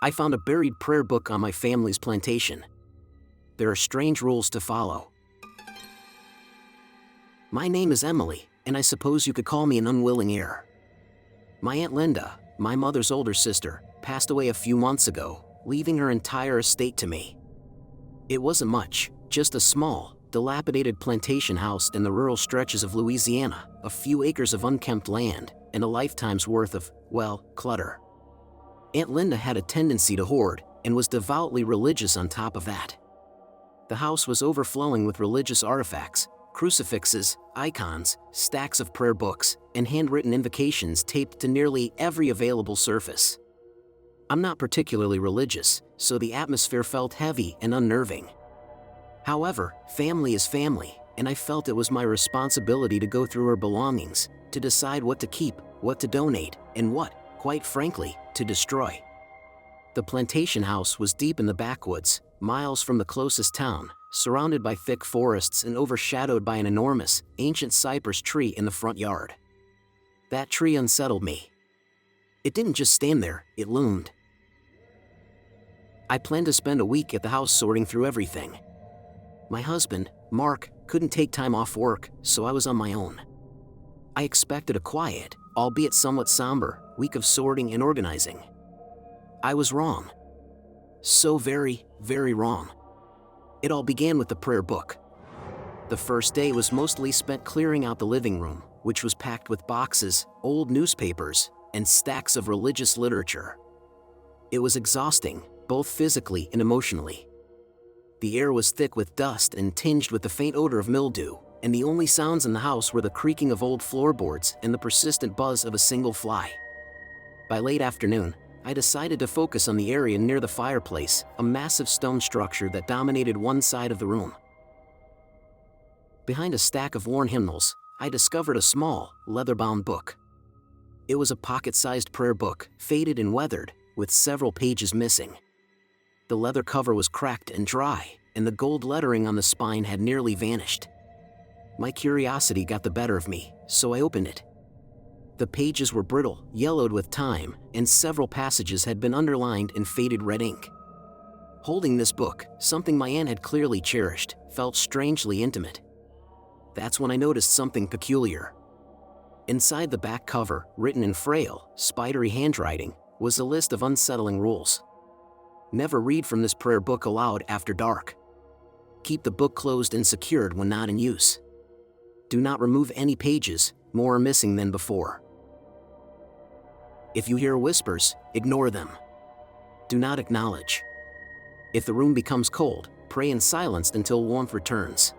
I found a buried prayer book on my family's plantation. There are strange rules to follow. My name is Emily, and I suppose you could call me an unwilling heir. My Aunt Linda, my mother's older sister, passed away a few months ago, leaving her entire estate to me. It wasn't much, just a small, dilapidated plantation house in the rural stretches of Louisiana, a few acres of unkempt land, and a lifetime's worth of, well, clutter. Aunt Linda had a tendency to hoard, and was devoutly religious on top of that. The house was overflowing with religious artifacts, crucifixes, icons, stacks of prayer books, and handwritten invocations taped to nearly every available surface. I'm not particularly religious, so the atmosphere felt heavy and unnerving. However, family is family, and I felt it was my responsibility to go through her belongings, to decide what to keep, what to donate, and what, quite frankly, to destroy. The plantation house was deep in the backwoods, miles from the closest town, surrounded by thick forests and overshadowed by an enormous, ancient cypress tree in the front yard. That tree unsettled me. It didn't just stand there, it loomed. I planned to spend a week at the house sorting through everything. My husband, Mark, couldn't take time off work, so I was on my own. I expected a quiet, albeit somewhat somber, week of sorting and organizing. I was wrong. So very, very wrong. It all began with the prayer book. The first day was mostly spent clearing out the living room, which was packed with boxes, old newspapers, and stacks of religious literature. It was exhausting, both physically and emotionally. The air was thick with dust and tinged with the faint odor of mildew, and the only sounds in the house were the creaking of old floorboards and the persistent buzz of a single fly. By late afternoon, I decided to focus on the area near the fireplace, a massive stone structure that dominated one side of the room. Behind a stack of worn hymnals, I discovered a small, leather-bound book. It was a pocket-sized prayer book, faded and weathered, with several pages missing. The leather cover was cracked and dry, and the gold lettering on the spine had nearly vanished. My curiosity got the better of me, so I opened it. The pages were brittle, yellowed with time, and several passages had been underlined in faded red ink. Holding this book, something my aunt had clearly cherished, felt strangely intimate. That's when I noticed something peculiar. Inside the back cover, written in frail, spidery handwriting, was a list of unsettling rules. Never read from this prayer book aloud after dark. Keep the book closed and secured when not in use. Do not remove any pages, more are missing than before. If you hear whispers, ignore them. Do not acknowledge. If the room becomes cold, pray in silence until warmth returns.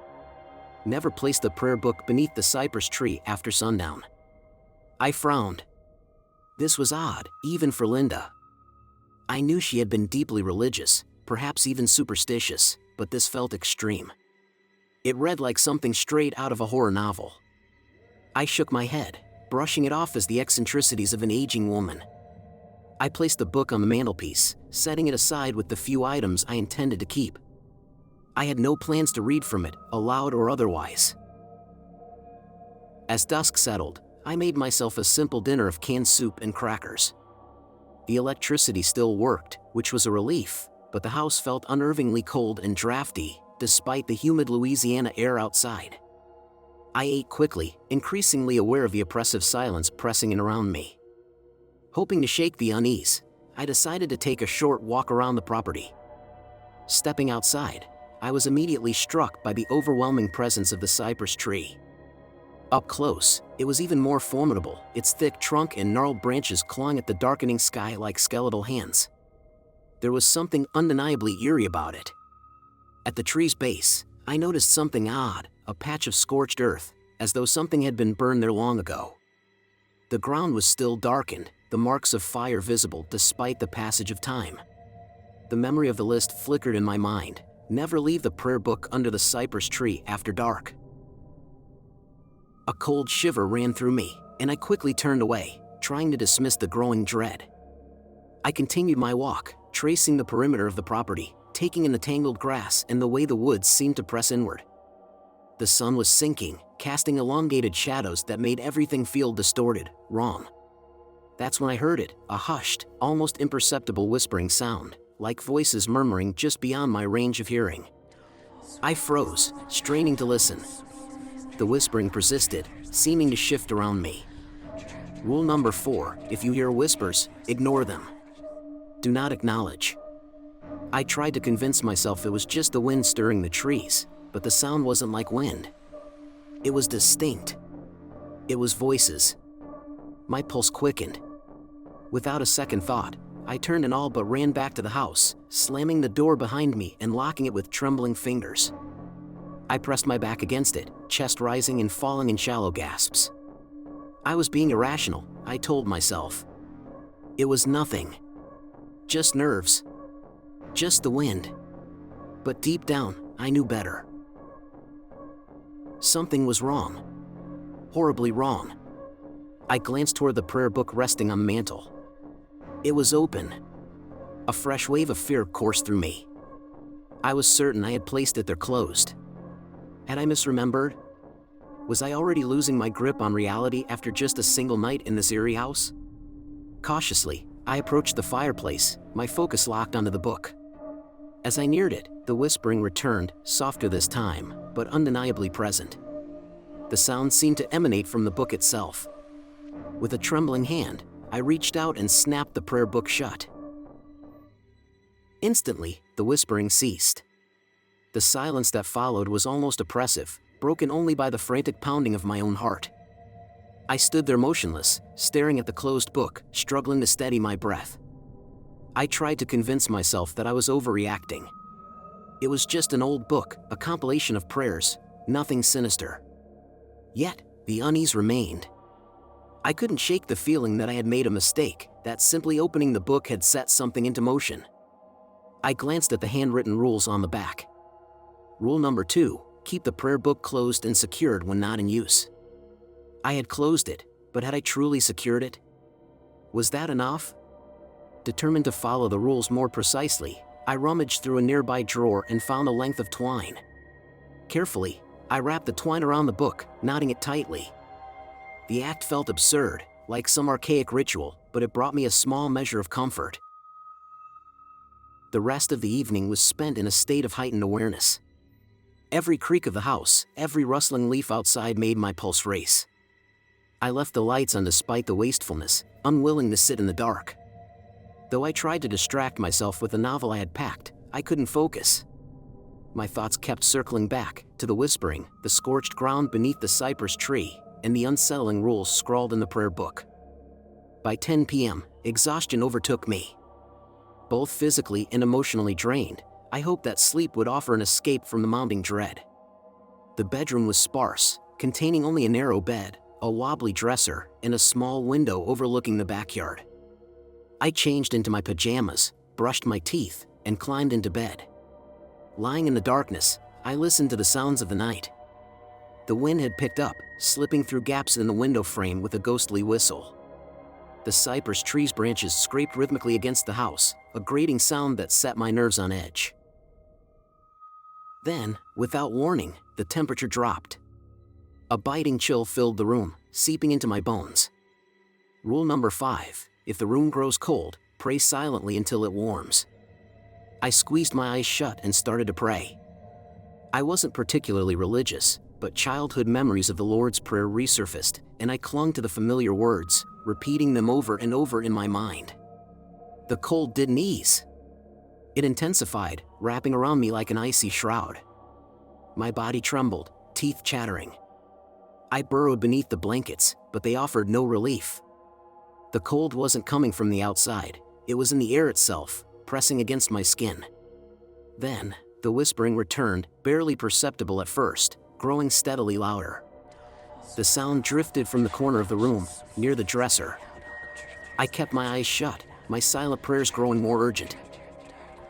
Never place the prayer book beneath the cypress tree after sundown. I frowned. This was odd, even for Linda. I knew she had been deeply religious, perhaps even superstitious, but this felt extreme. It read like something straight out of a horror novel. I shook my head, brushing it off as the eccentricities of an aging woman. I placed the book on the mantelpiece, setting it aside with the few items I intended to keep. I had no plans to read from it, aloud or otherwise. As dusk settled, I made myself a simple dinner of canned soup and crackers. The electricity still worked, which was a relief, but the house felt unnervingly cold and drafty, despite the humid Louisiana air outside. I ate quickly, increasingly aware of the oppressive silence pressing in around me. Hoping to shake the unease, I decided to take a short walk around the property. Stepping outside, I was immediately struck by the overwhelming presence of the cypress tree. Up close, it was even more formidable, its thick trunk and gnarled branches clawing at the darkening sky like skeletal hands. There was something undeniably eerie about it. At the tree's base, I noticed something odd, a patch of scorched earth, as though something had been burned there long ago. The ground was still darkened, the marks of fire visible despite the passage of time. The memory of the list flickered in my mind: never leave the prayer book under the cypress tree after dark. A cold shiver ran through me, and I quickly turned away, trying to dismiss the growing dread. I continued my walk, tracing the perimeter of the property, taking in the tangled grass and the way the woods seemed to press inward. The sun was sinking, casting elongated shadows that made everything feel distorted, wrong. That's when I heard it, a hushed, almost imperceptible whispering sound, like voices murmuring just beyond my range of hearing. I froze, straining to listen. The whispering persisted, seeming to shift around me. Rule number 4, if you hear whispers, ignore them. Do not acknowledge. I tried to convince myself it was just the wind stirring the trees, but the sound wasn't like wind. It was distinct. It was voices. My pulse quickened. Without a second thought, I turned and all but ran back to the house, slamming the door behind me and locking it with trembling fingers. I pressed my back against it, chest rising and falling in shallow gasps. I was being irrational, I told myself. It was nothing. Just nerves. Just the wind. But deep down, I knew better. Something was wrong. Horribly wrong. I glanced toward the prayer book resting on the mantel. It was open. A fresh wave of fear coursed through me. I was certain I had placed it there closed. Had I misremembered? Was I already losing my grip on reality after just a single night in this eerie house? Cautiously, I approached the fireplace, my focus locked onto the book. As I neared it, the whispering returned, softer this time, but undeniably present. The sound seemed to emanate from the book itself. With a trembling hand, I reached out and snapped the prayer book shut. Instantly, the whispering ceased. The silence that followed was almost oppressive, broken only by the frantic pounding of my own heart. I stood there motionless, staring at the closed book, struggling to steady my breath. I tried to convince myself that I was overreacting. It was just an old book, a compilation of prayers, nothing sinister. Yet, the unease remained. I couldn't shake the feeling that I had made a mistake, that simply opening the book had set something into motion. I glanced at the handwritten rules on the back. Rule number 2, keep the prayer book closed and secured when not in use. I had closed it, but had I truly secured it? Was that enough? Determined to follow the rules more precisely, I rummaged through a nearby drawer and found a length of twine. Carefully, I wrapped the twine around the book, knotting it tightly. The act felt absurd, like some archaic ritual, but it brought me a small measure of comfort. The rest of the evening was spent in a state of heightened awareness. Every creak of the house, every rustling leaf outside made my pulse race. I left the lights on despite the wastefulness, unwilling to sit in the dark. Though I tried to distract myself with the novel I had packed, I couldn't focus. My thoughts kept circling back, to the whispering, the scorched ground beneath the cypress tree, and the unsettling rules scrawled in the prayer book. By 10 p.m., exhaustion overtook me. Both physically and emotionally drained, I hoped that sleep would offer an escape from the mounting dread. The bedroom was sparse, containing only a narrow bed, a wobbly dresser, and a small window overlooking the backyard. I changed into my pajamas, brushed my teeth, and climbed into bed. Lying in the darkness, I listened to the sounds of the night. The wind had picked up, slipping through gaps in the window frame with a ghostly whistle. The cypress tree's branches scraped rhythmically against the house, a grating sound that set my nerves on edge. Then, without warning, the temperature dropped. A biting chill filled the room, seeping into my bones. Rule number 5, if the room grows cold, pray silently until it warms. I squeezed my eyes shut and started to pray. I wasn't particularly religious, but childhood memories of the Lord's Prayer resurfaced, and I clung to the familiar words, repeating them over and over in my mind. The cold didn't ease. It intensified, wrapping around me like an icy shroud. My body trembled, teeth chattering. I burrowed beneath the blankets, but they offered no relief. The cold wasn't coming from the outside, it was in the air itself, pressing against my skin. Then, the whispering returned, barely perceptible at first, growing steadily louder. The sound drifted from the corner of the room, near the dresser. I kept my eyes shut, my silent prayers growing more urgent.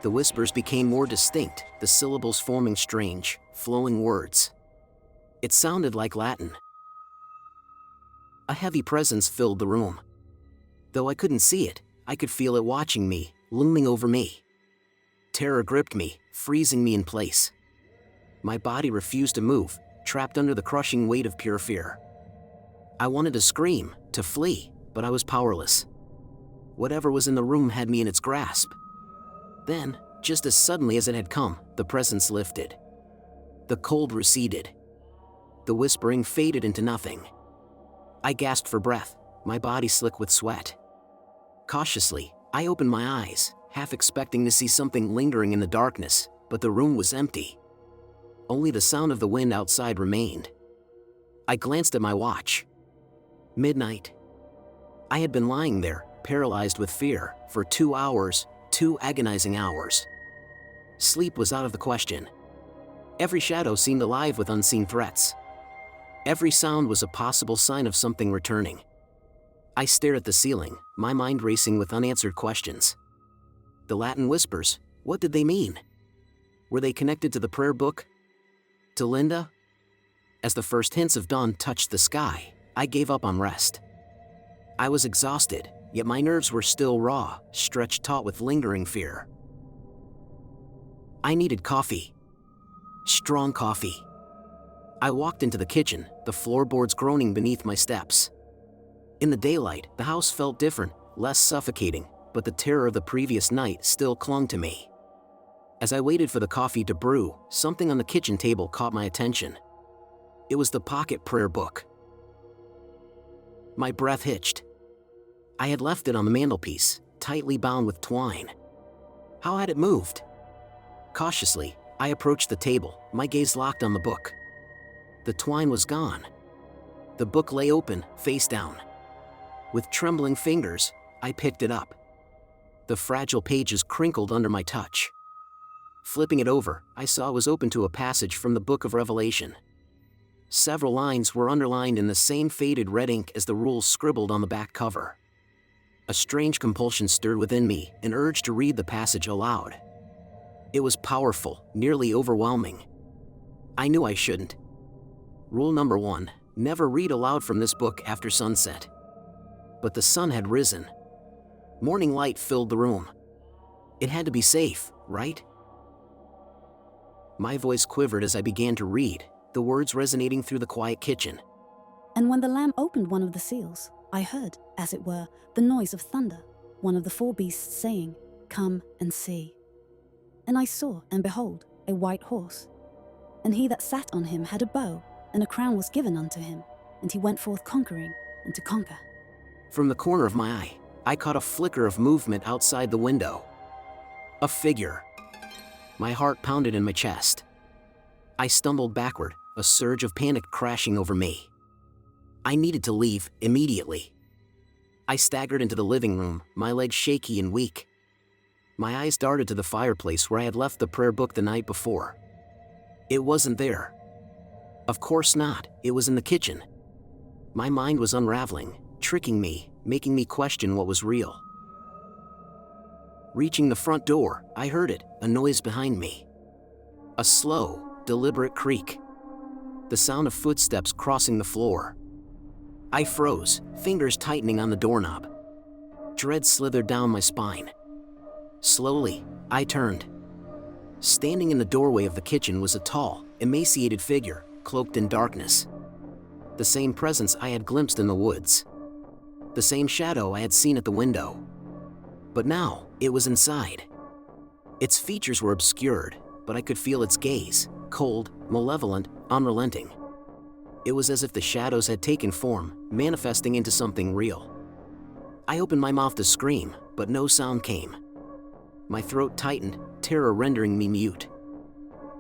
The whispers became more distinct, the syllables forming strange, flowing words. It sounded like Latin. A heavy presence filled the room. Though I couldn't see it, I could feel it watching me, looming over me. Terror gripped me, freezing me in place. My body refused to move, trapped under the crushing weight of pure fear. I wanted to scream, to flee, but I was powerless. Whatever was in the room had me in its grasp. Then, just as suddenly as it had come, the presence lifted. The cold receded. The whispering faded into nothing. I gasped for breath, my body slick with sweat. Cautiously, I opened my eyes, half expecting to see something lingering in the darkness, but the room was empty. Only the sound of the wind outside remained. I glanced at my watch. Midnight. I had been lying there, paralyzed with fear, for 2 hours, 2 agonizing hours. Sleep was out of the question. Every shadow seemed alive with unseen threats. Every sound was a possible sign of something returning. I stared at the ceiling, my mind racing with unanswered questions. The Latin whispers, what did they mean? Were they connected to the prayer book? To Linda? As the first hints of dawn touched the sky, I gave up on rest. I was exhausted, yet my nerves were still raw, stretched taut with lingering fear. I needed coffee. Strong coffee. I walked into the kitchen, the floorboards groaning beneath my steps. In the daylight, the house felt different, less suffocating, but the terror of the previous night still clung to me. As I waited for the coffee to brew, something on the kitchen table caught my attention. It was the pocket prayer book. My breath hitched. I had left it on the mantelpiece, tightly bound with twine. How had it moved? Cautiously, I approached the table, my gaze locked on the book. The twine was gone. The book lay open, face down. With trembling fingers, I picked it up. The fragile pages crinkled under my touch. Flipping it over, I saw it was open to a passage from the Book of Revelation. Several lines were underlined in the same faded red ink as the rules scribbled on the back cover. A strange compulsion stirred within me, an urge to read the passage aloud. It was powerful, nearly overwhelming. I knew I shouldn't. Rule number 1, never read aloud from this book after sunset. But the sun had risen. Morning light filled the room. It had to be safe, right? My voice quivered as I began to read, the words resonating through the quiet kitchen. And when the Lamb opened one of the seals, I heard, as it were, the noise of thunder, one of the 4 beasts saying, "Come and see." And I saw, and behold, a white horse. And he that sat on him had a bow, and a crown was given unto him, and he went forth conquering, and to conquer. From the corner of my eye, I caught a flicker of movement outside the window. A figure. My heart pounded in my chest. I stumbled backward, a surge of panic crashing over me. I needed to leave, immediately. I staggered into the living room, my legs shaky and weak. My eyes darted to the fireplace where I had left the prayer book the night before. It wasn't there. Of course not, it was in the kitchen. My mind was unraveling, tricking me, making me question what was real. Reaching the front door, I heard it, a noise behind me. A slow, deliberate creak. The sound of footsteps crossing the floor. I froze, fingers tightening on the doorknob. Dread slithered down my spine. Slowly, I turned. Standing in the doorway of the kitchen was a tall, emaciated figure, cloaked in darkness. The same presence I had glimpsed in the woods. The same shadow I had seen at the window. But now, it was inside. Its features were obscured, but I could feel its gaze, cold, malevolent, unrelenting. It was as if the shadows had taken form, manifesting into something real. I opened my mouth to scream, but no sound came. My throat tightened, terror rendering me mute.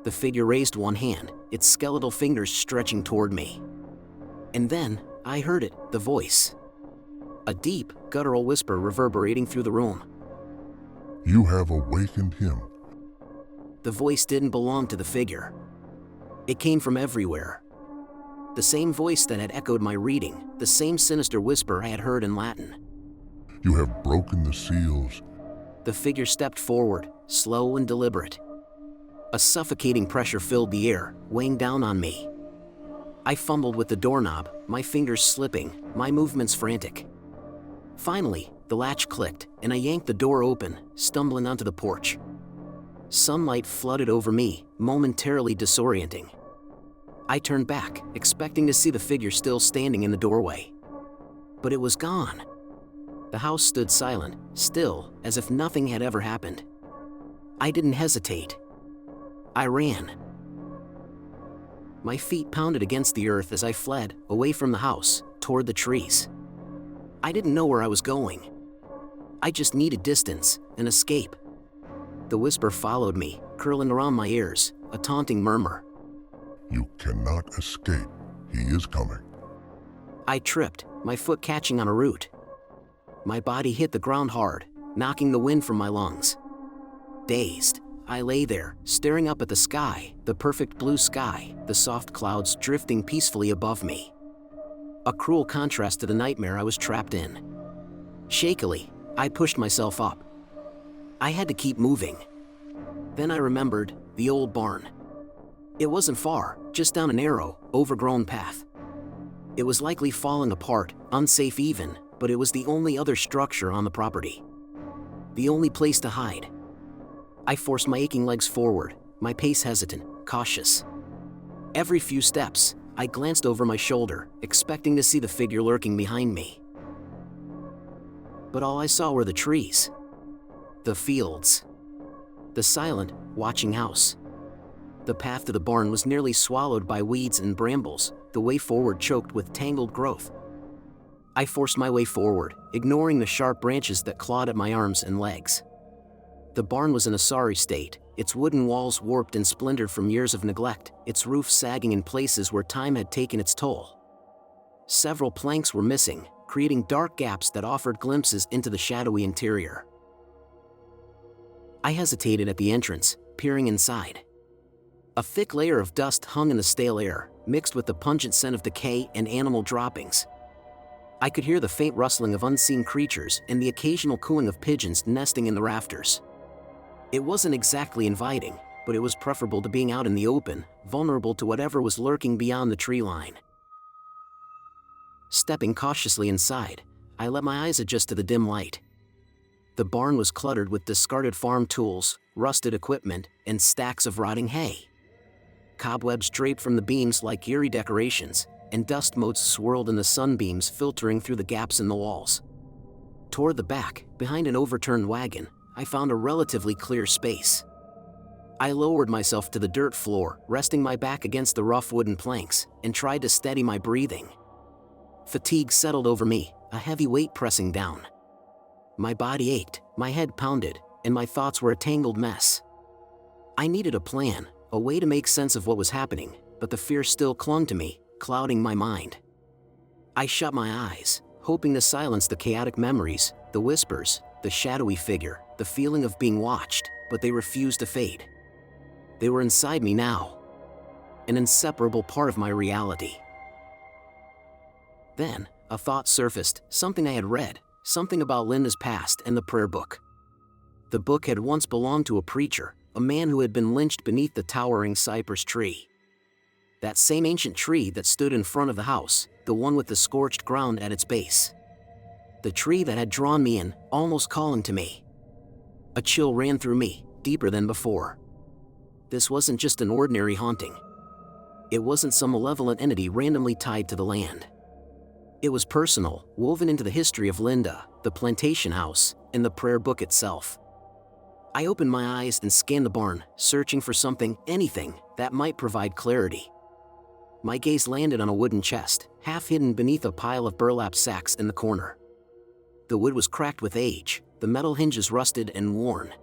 The figure raised one hand, its skeletal fingers stretching toward me. And then, I heard it, the voice. A deep, guttural whisper reverberating through the room. "You have awakened him." The voice didn't belong to the figure. It came from everywhere. The same voice that had echoed my reading, the same sinister whisper I had heard in Latin. "You have broken the seals." The figure stepped forward, slow and deliberate. A suffocating pressure filled the air, weighing down on me. I fumbled with the doorknob, my fingers slipping, my movements frantic. Finally, the latch clicked, and I yanked the door open, stumbling onto the porch. Sunlight flooded over me, momentarily disorienting. I turned back, expecting to see the figure still standing in the doorway. But it was gone. The house stood silent, still, as if nothing had ever happened. I didn't hesitate. I ran. My feet pounded against the earth as I fled, away from the house, toward the trees. I didn't know where I was going. I just needed distance, an escape. The whisper followed me, curling around my ears, a taunting murmur. You cannot escape. He is coming. I tripped, my foot catching on a root. My body hit the ground hard, knocking the wind from my lungs. Dazed, I lay there, staring up at the sky, the perfect blue sky, the soft clouds drifting peacefully above me. A cruel contrast to the nightmare I was trapped in. Shakily, I pushed myself up. I had to keep moving. Then I remembered the old barn. It wasn't far, just down a narrow, overgrown path. It was likely falling apart, unsafe even, but it was the only other structure on the property. The only place to hide. I forced my aching legs forward, my pace hesitant, cautious. Every few steps, I glanced over my shoulder, expecting to see the figure lurking behind me. But all I saw were the trees. The fields. The silent, watching house. The path to the barn was nearly swallowed by weeds and brambles, the way forward choked with tangled growth. I forced my way forward, ignoring the sharp branches that clawed at my arms and legs. The barn was in a sorry state, its wooden walls warped and splintered from years of neglect, its roof sagging in places where time had taken its toll. Several planks were missing, creating dark gaps that offered glimpses into the shadowy interior. I hesitated at the entrance, peering inside. A thick layer of dust hung in the stale air, mixed with the pungent scent of decay and animal droppings. I could hear the faint rustling of unseen creatures and the occasional cooing of pigeons nesting in the rafters. It wasn't exactly inviting, but it was preferable to being out in the open, vulnerable to whatever was lurking beyond the tree line. Stepping cautiously inside, I let my eyes adjust to the dim light. The barn was cluttered with discarded farm tools, rusted equipment, and stacks of rotting hay. Cobwebs draped from the beams like eerie decorations, and dust motes swirled in the sunbeams filtering through the gaps in the walls. Toward the back, behind an overturned wagon, I found a relatively clear space. I lowered myself to the dirt floor, resting my back against the rough wooden planks, and tried to steady my breathing. Fatigue settled over me, a heavy weight pressing down. My body ached, my head pounded, and my thoughts were a tangled mess. I needed a plan, a way to make sense of what was happening, but the fear still clung to me, clouding my mind. I shut my eyes, hoping to silence the chaotic memories, the whispers, the shadowy figure, the feeling of being watched, but they refused to fade. They were inside me now, an inseparable part of my reality. Then, a thought surfaced, something I had read, something about Linda's past and the prayer book. The book had once belonged to a preacher, a man who had been lynched beneath the towering cypress tree. That same ancient tree that stood in front of the house, the one with the scorched ground at its base. The tree that had drawn me in, almost calling to me. A chill ran through me, deeper than before. This wasn't just an ordinary haunting. It wasn't some malevolent entity randomly tied to the land. It was personal, woven into the history of Linda, the plantation house, and the prayer book itself. I opened my eyes and scanned the barn, searching for something, anything, that might provide clarity. My gaze landed on a wooden chest, half hidden beneath a pile of burlap sacks in the corner. The wood was cracked with age, the metal hinges rusted and worn.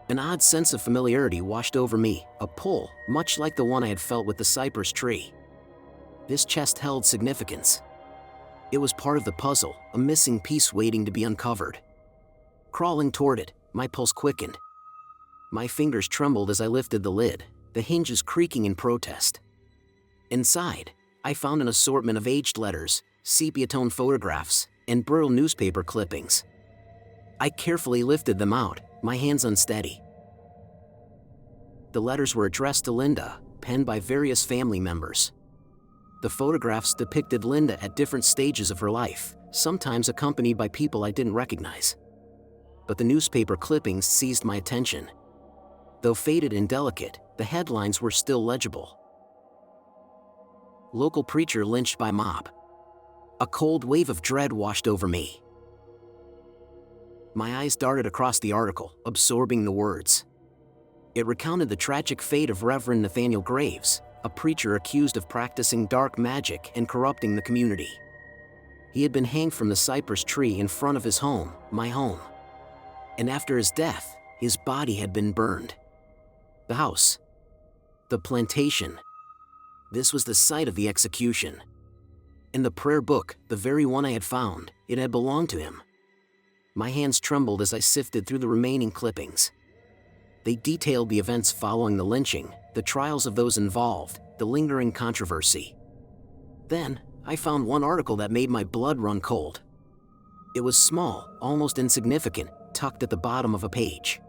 An odd sense of familiarity washed over me, a pull, much like the one I had felt with the cypress tree. This chest held significance. It was part of the puzzle, a missing piece waiting to be uncovered. Crawling toward it, my pulse quickened. My fingers trembled as I lifted the lid, the hinges creaking in protest. Inside, I found an assortment of aged letters, sepia-toned photographs, and Brew newspaper clippings. I carefully lifted them out, my hands unsteady. The letters were addressed to Linda, penned by various family members. The photographs depicted Linda at different stages of her life, sometimes accompanied by people I didn't recognize. But the newspaper clippings seized my attention. Though faded and delicate, the headlines were still legible. Local preacher lynched by mob. A cold wave of dread washed over me. My eyes darted across the article, absorbing the words. It recounted the tragic fate of Reverend Nathaniel Graves, a preacher accused of practicing dark magic and corrupting the community. He had been hanged from the cypress tree in front of his home, my home. And after his death, his body had been burned. The house. The plantation. This was the site of the execution. In the prayer book, the very one I had found, it had belonged to him. My hands trembled as I sifted through the remaining clippings. They detailed the events following the lynching, the trials of those involved, the lingering controversy. Then, I found one article that made my blood run cold. It was small, almost insignificant, tucked at the bottom of a page.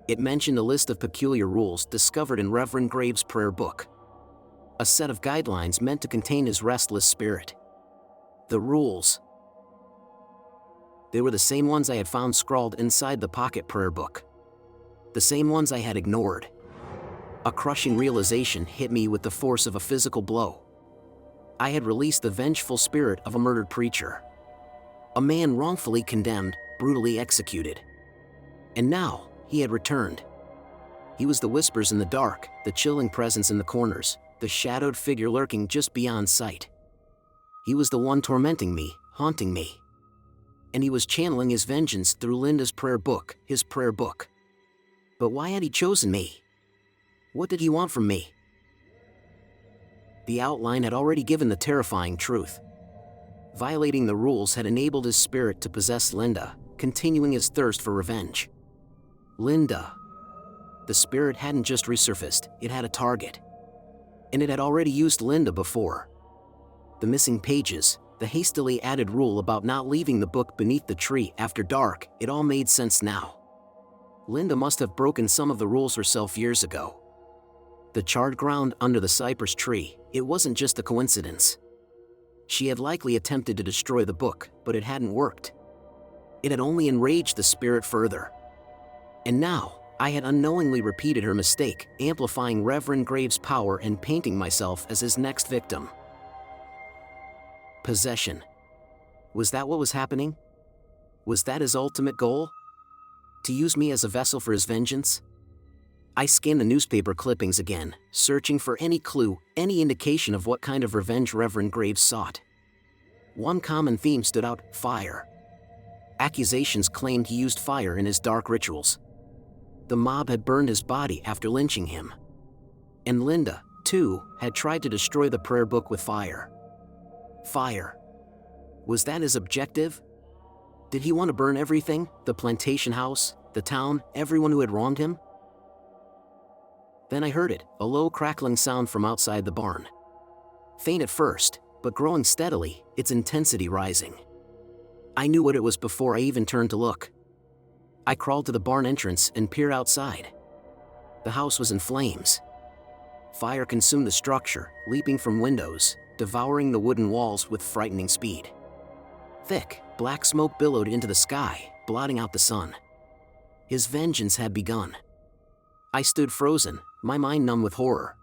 It mentioned a list of peculiar rules discovered in Reverend Graves' prayer book. A set of guidelines meant to contain his restless spirit. The rules. They were the same ones I had found scrawled inside the pocket prayer book. The same ones I had ignored. A crushing realization hit me with the force of a physical blow. I had released the vengeful spirit of a murdered preacher. A man wrongfully condemned, brutally executed. And now, he had returned. He was the whispers in the dark, the chilling presence in the corners, the shadowed figure lurking just beyond sight. He was the one tormenting me, haunting me. And he was channeling his vengeance through Linda's prayer book, his prayer book. But why had he chosen me? What did he want from me? The outline had already given the terrifying truth. Violating the rules had enabled his spirit to possess Linda, continuing his thirst for revenge. Linda. The spirit hadn't just resurfaced, it had a target. And it had already used Linda before. The missing pages, the hastily added rule about not leaving the book beneath the tree after dark, it all made sense now. Linda must have broken some of the rules herself years ago. The charred ground under the cypress tree, it wasn't just a coincidence. She had likely attempted to destroy the book, but it hadn't worked. It had only enraged the spirit further. And now, I had unknowingly repeated her mistake, amplifying Reverend Graves' power and painting myself as his next victim. Possession. Was that what was happening? Was that his ultimate goal? To use me as a vessel for his vengeance? I scanned the newspaper clippings again, searching for any clue, any indication of what kind of revenge Reverend Graves sought. One common theme stood out: fire. Accusations claimed he used fire in his dark rituals. The mob had burned his body after lynching him. And Linda, too, had tried to destroy the prayer book with fire. Fire. Was that his objective? Did he want to burn everything? The plantation house, the town, everyone who had wronged him? Then I heard it, a low crackling sound from outside the barn. Faint at first, but growing steadily, its intensity rising. I knew what it was before I even turned to look. I crawled to the barn entrance and peered outside. The house was in flames. Fire consumed the structure, leaping from windows, devouring the wooden walls with frightening speed. Thick, black smoke billowed into the sky, blotting out the sun. His vengeance had begun. I stood frozen, my mind numb with horror.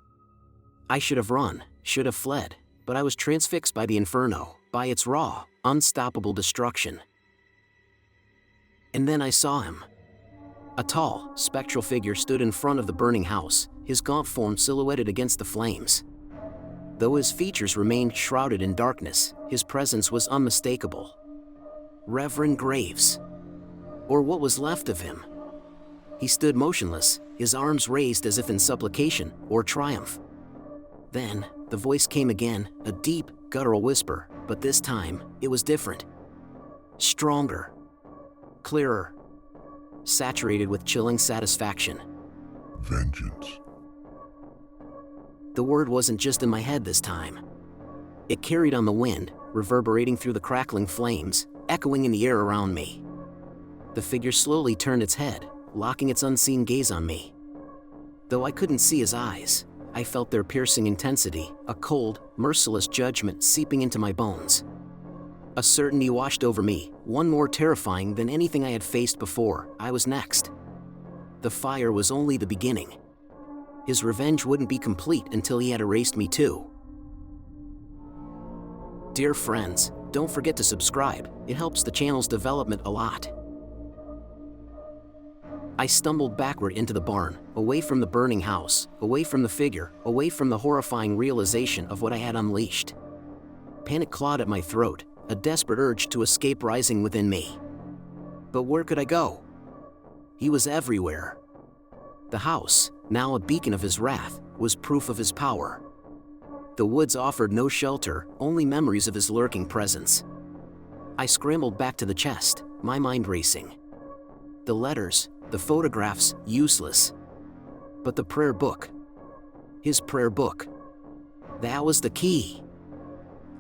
I should have run, should have fled, but I was transfixed by the inferno, by its raw, unstoppable destruction. And then I saw him. A tall, spectral figure stood in front of the burning house, his gaunt form silhouetted against the flames. Though his features remained shrouded in darkness, his presence was unmistakable. Reverend Graves. Or what was left of him. He stood motionless, his arms raised as if in supplication or triumph. Then, the voice came again, a deep, guttural whisper, but this time, it was different. Stronger. Clearer. Saturated with chilling satisfaction. Vengeance. The word wasn't just in my head this time. It carried on the wind, reverberating through the crackling flames, echoing in the air around me. The figure slowly turned its head, locking its unseen gaze on me. Though I couldn't see his eyes, I felt their piercing intensity, a cold, merciless judgment seeping into my bones. A certainty washed over me, one more terrifying than anything I had faced before. I was next. The fire was only the beginning. His revenge wouldn't be complete until he had erased me too. Dear friends, don't forget to subscribe, it helps the channel's development a lot. I stumbled backward into the barn, away from the burning house, away from the figure, away from the horrifying realization of what I had unleashed. Panic clawed at my throat, a desperate urge to escape rising within me. But where could I go? He was everywhere. The house, now a beacon of his wrath, was proof of his power. The woods offered no shelter, only memories of his lurking presence. I scrambled back to the chest, my mind racing. The letters, the photographs, useless. But the prayer book. His prayer book. That was the key.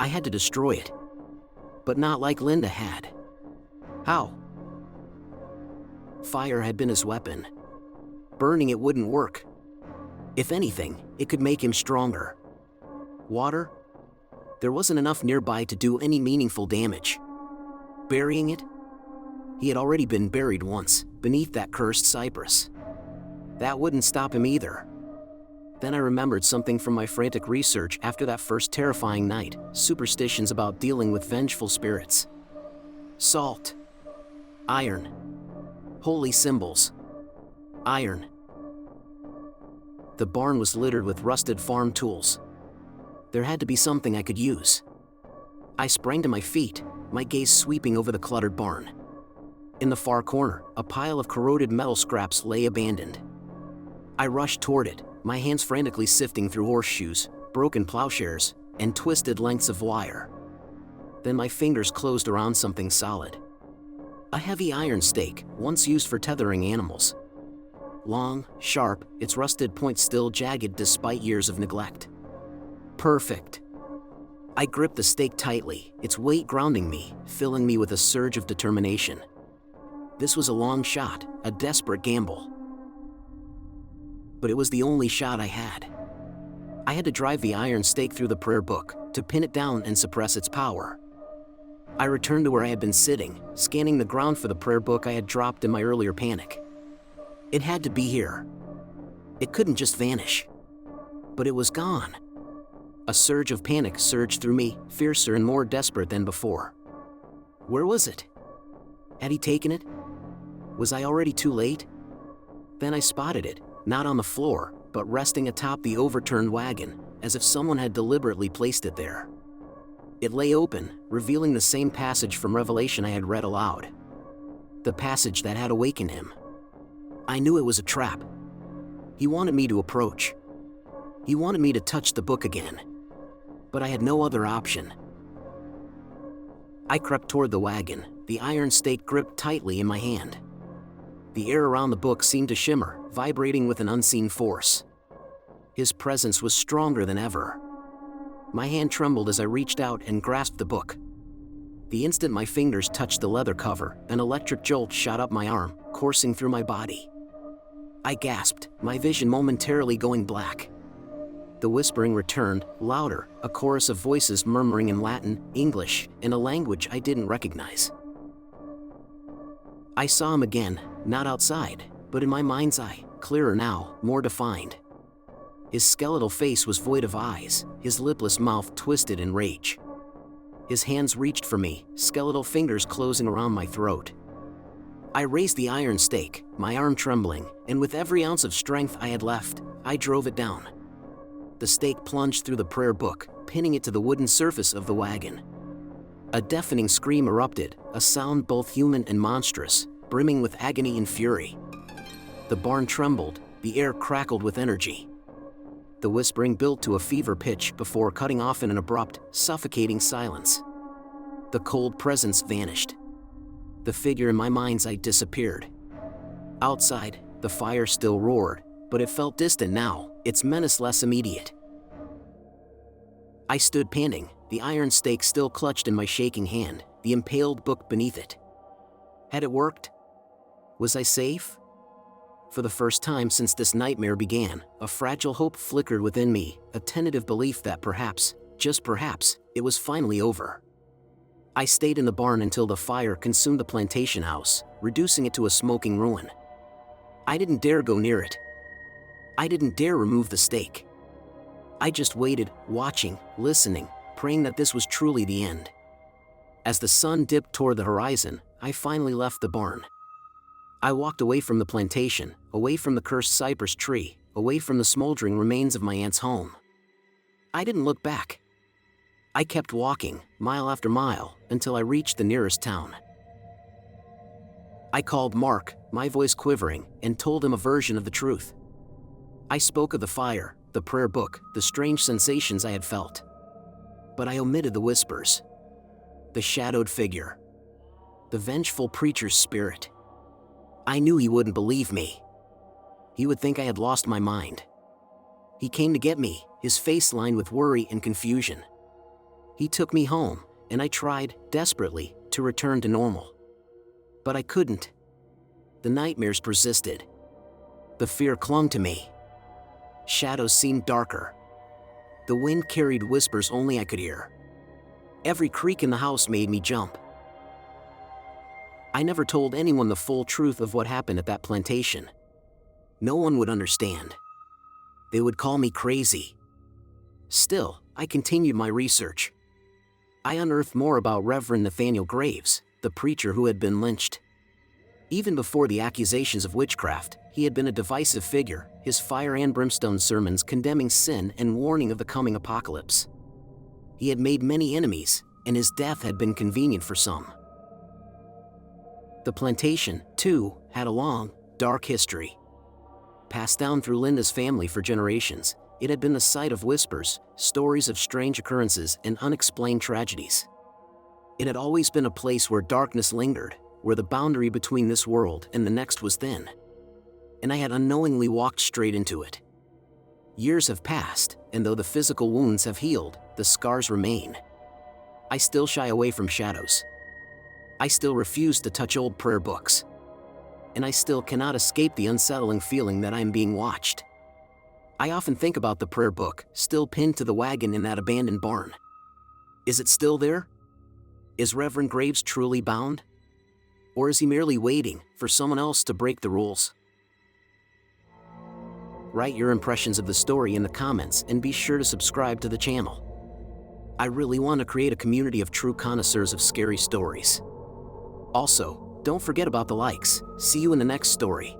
I had to destroy it. But not like Linda had. How? Fire had been his weapon. Burning it wouldn't work. If anything, it could make him stronger. Water? There wasn't enough nearby to do any meaningful damage. Burying it? He had already been buried once, beneath that cursed cypress. That wouldn't stop him either. Then I remembered something from my frantic research after that first terrifying night, superstitions about dealing with vengeful spirits. Salt. Iron. Holy symbols. Iron. The barn was littered with rusted farm tools. There had to be something I could use. I sprang to my feet, my gaze sweeping over the cluttered barn. In the far corner, a pile of corroded metal scraps lay abandoned. I rushed toward it, my hands frantically sifting through horseshoes, broken plowshares, and twisted lengths of wire. Then my fingers closed around something solid. A heavy iron stake, once used for tethering animals. Long, sharp, its rusted point still jagged despite years of neglect. Perfect. I gripped the stake tightly, its weight grounding me, filling me with a surge of determination. This was a long shot, a desperate gamble. But it was the only shot I had. I had to drive the iron stake through the prayer book, to pin it down and suppress its power. I returned to where I had been sitting, scanning the ground for the prayer book I had dropped in my earlier panic. It had to be here. It couldn't just vanish. But it was gone. A surge of panic surged through me, fiercer and more desperate than before. Where was it? Had he taken it? Was I already too late? Then I spotted it, not on the floor, but resting atop the overturned wagon, as if someone had deliberately placed it there. It lay open, revealing the same passage from Revelation I had read aloud. The passage that had awakened him. I knew it was a trap. He wanted me to approach. He wanted me to touch the book again. But I had no other option. I crept toward the wagon, the iron stake gripped tightly in my hand. The air around the book seemed to shimmer, vibrating with an unseen force. His presence was stronger than ever. My hand trembled as I reached out and grasped the book. The instant my fingers touched the leather cover, an electric jolt shot up my arm, coursing through my body. I gasped, my vision momentarily going black. The whispering returned, louder, a chorus of voices murmuring in Latin, English, in a language I didn't recognize. I saw him again, not outside, but in my mind's eye, clearer now, more defined. His skeletal face was void of eyes, his lipless mouth twisted in rage. His hands reached for me, skeletal fingers closing around my throat. I raised the iron stake, my arm trembling, and with every ounce of strength I had left, I drove it down. The stake plunged through the prayer book, pinning it to the wooden surface of the wagon. A deafening scream erupted, a sound both human and monstrous, brimming with agony and fury. The barn trembled, the air crackled with energy. The whispering built to a fever pitch before cutting off in an abrupt, suffocating silence. The cold presence vanished. The figure in my mind's eye disappeared. Outside, the fire still roared, but it felt distant now, its menace less immediate. I stood panting, the iron stake still clutched in my shaking hand, the impaled book beneath it. Had it worked? Was I safe? For the first time since this nightmare began, a fragile hope flickered within me, a tentative belief that perhaps, just perhaps, it was finally over. I stayed in the barn until the fire consumed the plantation house, reducing it to a smoking ruin. I didn't dare go near it. I didn't dare remove the stake. I just waited, watching, listening, praying that this was truly the end. As the sun dipped toward the horizon, I finally left the barn. I walked away from the plantation, away from the cursed cypress tree, away from the smoldering remains of my aunt's home. I didn't look back. I kept walking, mile after mile, until I reached the nearest town. I called Mark, my voice quivering, and told him a version of the truth. I spoke of the fire, the prayer book, the strange sensations I had felt. But I omitted the whispers. The shadowed figure. The vengeful preacher's spirit. I knew he wouldn't believe me. He would think I had lost my mind. He came to get me, his face lined with worry and confusion. He took me home, and I tried, desperately, to return to normal. But I couldn't. The nightmares persisted. The fear clung to me. Shadows seemed darker. The wind carried whispers only I could hear. Every creak in the house made me jump. I never told anyone the full truth of what happened at that plantation. No one would understand. They would call me crazy. Still, I continued my research. I unearthed more about Reverend Nathaniel Graves, the preacher who had been lynched. Even before the accusations of witchcraft, he had been a divisive figure, his fire and brimstone sermons condemning sin and warning of the coming apocalypse. He had made many enemies, and his death had been convenient for some. The plantation, too, had a long, dark history. Passed down through Linda's family for generations, it had been the site of whispers, stories of strange occurrences, and unexplained tragedies. It had always been a place where darkness lingered, where the boundary between this world and the next was thin. And I had unknowingly walked straight into it. Years have passed, and though the physical wounds have healed, the scars remain. I still shy away from shadows. I still refuse to touch old prayer books. And I still cannot escape the unsettling feeling that I am being watched. I often think about the prayer book, still pinned to the wagon in that abandoned barn. Is it still there? Is Reverend Graves truly bound? Or is he merely waiting for someone else to break the rules? Write your impressions of the story in the comments and be sure to subscribe to the channel. I really want to create a community of true connoisseurs of scary stories. Also, don't forget about the likes. See you in the next story.